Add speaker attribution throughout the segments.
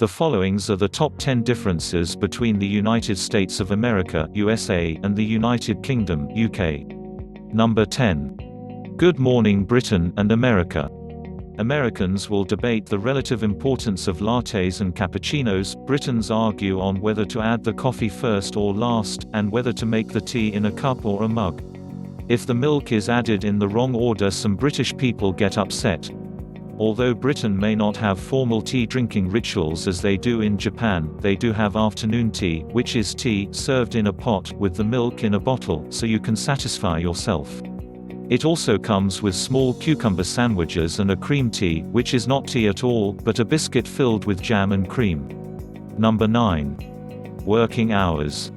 Speaker 1: The followings are the top 10 differences between the United States of America (USA) and the United Kingdom (UK). Number 10. Good morning Britain and America. Americans will debate the relative importance of lattes and cappuccinos, Britons argue on whether to add the coffee first or last, and whether to make the tea in a cup or a mug. If the milk is added in the wrong order, some British people get upset. Although Britain may not have formal tea drinking rituals as they do in Japan, they do have afternoon tea, which is tea served in a pot, with the milk in a bottle, so you can satisfy yourself. It also comes with small cucumber sandwiches and a cream tea, which is not tea at all, but a biscuit filled with jam and cream. Number 9. Working hours.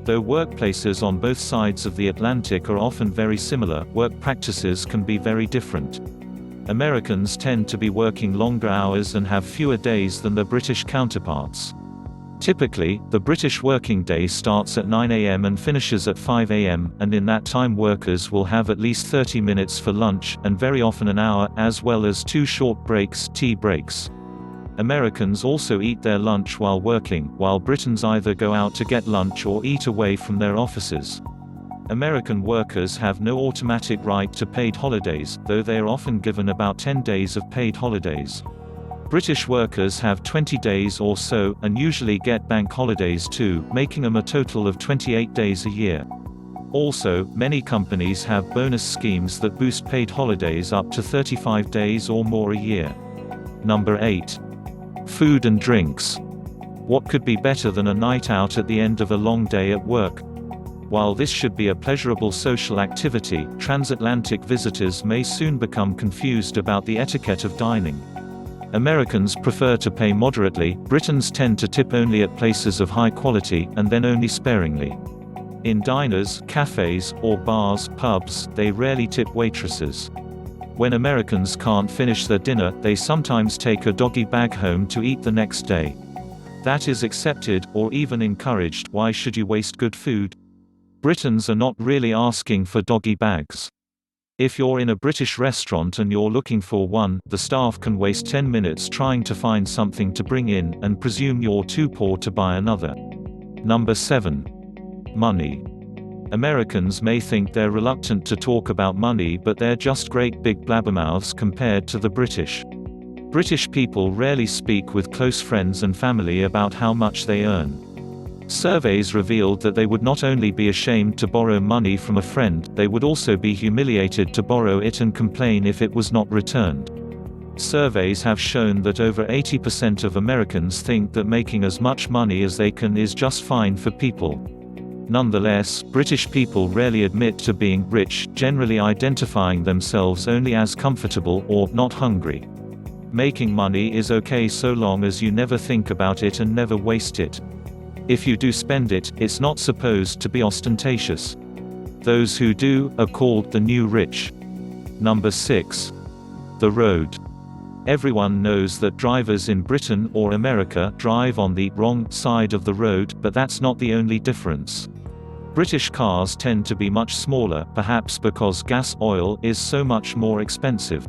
Speaker 1: Though workplaces on both sides of the Atlantic are often very similar, work practices can be very different. Americans tend to be working longer hours and have fewer days than their British counterparts. Typically, the British working day starts at 9 a.m. and finishes at 5 a.m., and in that time workers will have at least 30 minutes for lunch, and very often an hour, as well as 2 short breaks, tea breaks. Americans also eat their lunch while working, while Britons either go out to get lunch or eat away from their offices. American workers have no automatic right to paid holidays, though they are often given about 10 days of paid holidays. British workers have 20 days or so, and usually get bank holidays too, making them a total of 28 days a year. Also, many companies have bonus schemes that boost paid holidays up to 35 days or more a year. Number 8. Food and drinks. What could be better than a night out at the end of a long day at work? While this should be a pleasurable social activity, transatlantic visitors may soon become confused about the etiquette of dining. Americans prefer to pay moderately, Britons tend to tip only at places of high quality, and then only sparingly. In diners, cafes, or bars, pubs, they rarely tip waitresses. When Americans can't finish their dinner, they sometimes take a doggy bag home to eat the next day. That is accepted, or even encouraged. Why should you waste good food? Britons are not really asking for doggy bags. If you're in a British restaurant and you're looking for one, the staff can waste 10 minutes trying to find something to bring in, and presume you're too poor to buy another. Number 7. Money. Americans may think they're reluctant to talk about money, but they're just great big blabbermouths compared to the British. British people rarely speak with close friends and family about how much they earn. Surveys revealed that they would not only be ashamed to borrow money from a friend, they would also be humiliated to borrow it and complain if it was not returned. Surveys have shown that over 80% of Americans think that making as much money as they can is just fine for people. Nonetheless, British people rarely admit to being rich, generally identifying themselves only as comfortable or not hungry. Making money is okay so long as you never think about it and never waste it. If you do spend it, it's not supposed to be ostentatious. Those who do are called the new rich. Number 6. The road. Everyone knows that drivers in Britain or America drive on the wrong side of the road, but that's not the only difference. British cars tend to be much smaller, perhaps because gas oil is so much more expensive.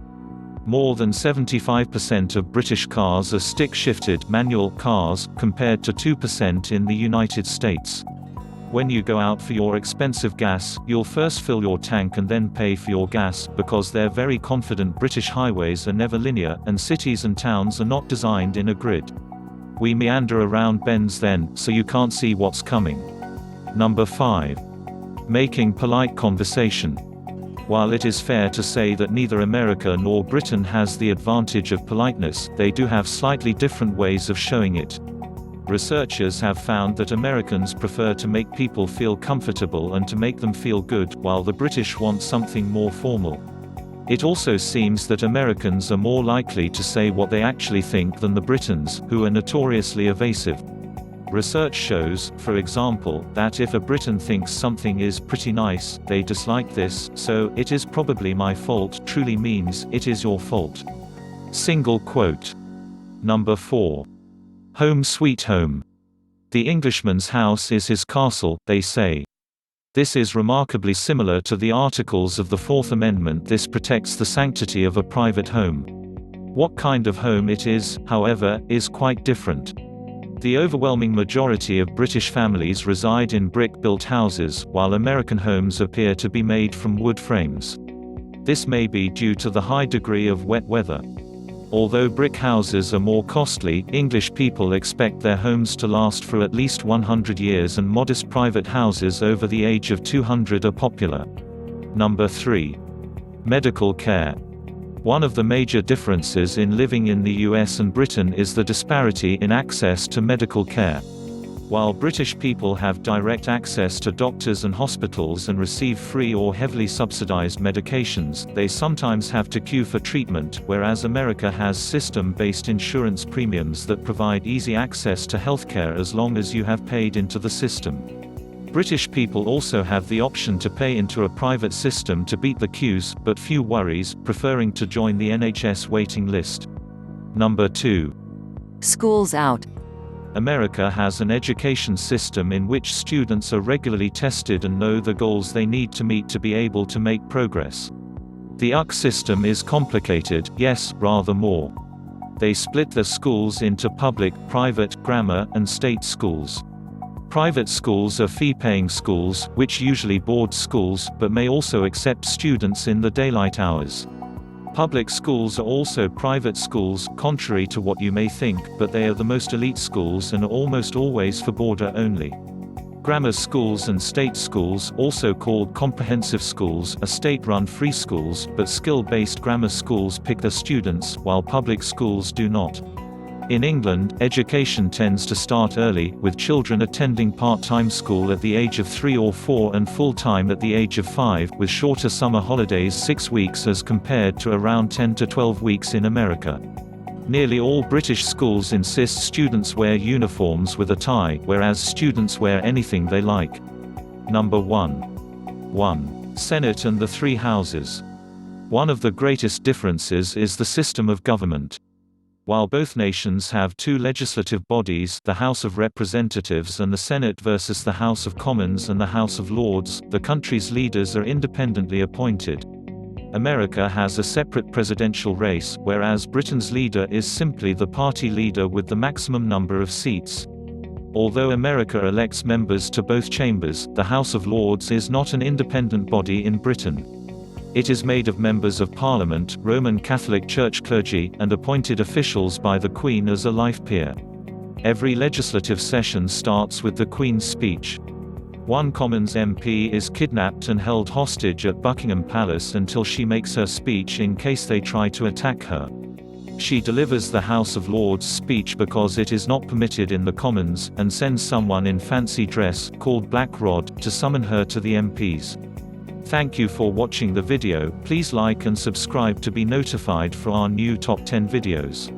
Speaker 1: More than 75% of British cars are stick-shifted manual cars, compared to 2% in the United States. When you go out for your expensive gas, you'll first fill your tank and then pay for your gas, because they're very confident British highways are never linear, and cities and towns are not designed in a grid. We meander around bends then, so you can't see what's coming. Number 5. Making polite conversation. While it is fair to say that neither America nor Britain has the advantage of politeness, they do have slightly different ways of showing it. Researchers have found that Americans prefer to make people feel comfortable and to make them feel good, while the British want something more formal. It also seems that Americans are more likely to say what they actually think than the Britons, who are notoriously evasive. Research shows, for example, that if a Briton thinks something is pretty nice, they dislike this, so "it is probably my fault" truly means "it is your fault." Single quote. Number 4. Home sweet home. The Englishman's house is his castle, they say. This is remarkably similar to the Articles of the Fourth Amendment. This protects the sanctity of a private home. What kind of home it is, however, is quite different. The overwhelming majority of British families reside in brick-built houses, while American homes appear to be made from wood frames. This may be due to the high degree of wet weather. Although brick houses are more costly, English people expect their homes to last for at least 100 years, and modest private houses over the age of 200 are popular. Number 3. Medical care. One of the major differences in living in the US and Britain is the disparity in access to medical care. While British people have direct access to doctors and hospitals and receive free or heavily subsidized medications, they sometimes have to queue for treatment, whereas America has system-based insurance premiums that provide easy access to healthcare as long as you have paid into the system. British people also have the option to pay into a private system to beat the queues, but few worries, preferring to join the NHS waiting list. Number 2.
Speaker 2: Schools out.
Speaker 1: America has an education system in which students are regularly tested and know the goals they need to meet to be able to make progress. The UC system is complicated, yes, rather more. They split their schools into public, private, grammar, and state schools. Private schools are fee-paying schools, which usually board schools, but may also accept students in the daylight hours. Public schools are also private schools, contrary to what you may think, but they are the most elite schools and are almost always for boarder only. Grammar schools and state schools, also called comprehensive schools, are state-run free schools, but skill-based grammar schools pick their students, while public schools do not. In England, education tends to start early, with children attending part-time school at the age of 3 or 4 and full-time at the age of 5, with shorter summer holidays 6 weeks as compared to around 10 to 12 weeks in America. Nearly all British schools insist students wear uniforms with a tie, whereas students wear anything they like. Number 1. 1. Senate and the three houses. One of the greatest differences is the system of government. While both nations have two legislative bodies, the House of Representatives and the Senate versus the House of Commons and the House of Lords, the country's leaders are independently appointed. America has a separate presidential race, whereas Britain's leader is simply the party leader with the maximum number of seats. Although America elects members to both chambers, the House of Lords is not an independent body in Britain. It is made of members of Parliament, Roman Catholic Church clergy, and appointed officials by the Queen as a life peer. Every legislative session starts with the Queen's speech. One Commons MP is kidnapped and held hostage at Buckingham Palace until she makes her speech in case they try to attack her. She delivers the House of Lords speech because it is not permitted in the Commons, and sends someone in fancy dress, called Black Rod, to summon her to the MPs. Thank you for watching the video. Please like and subscribe to be notified for our new top 10 videos.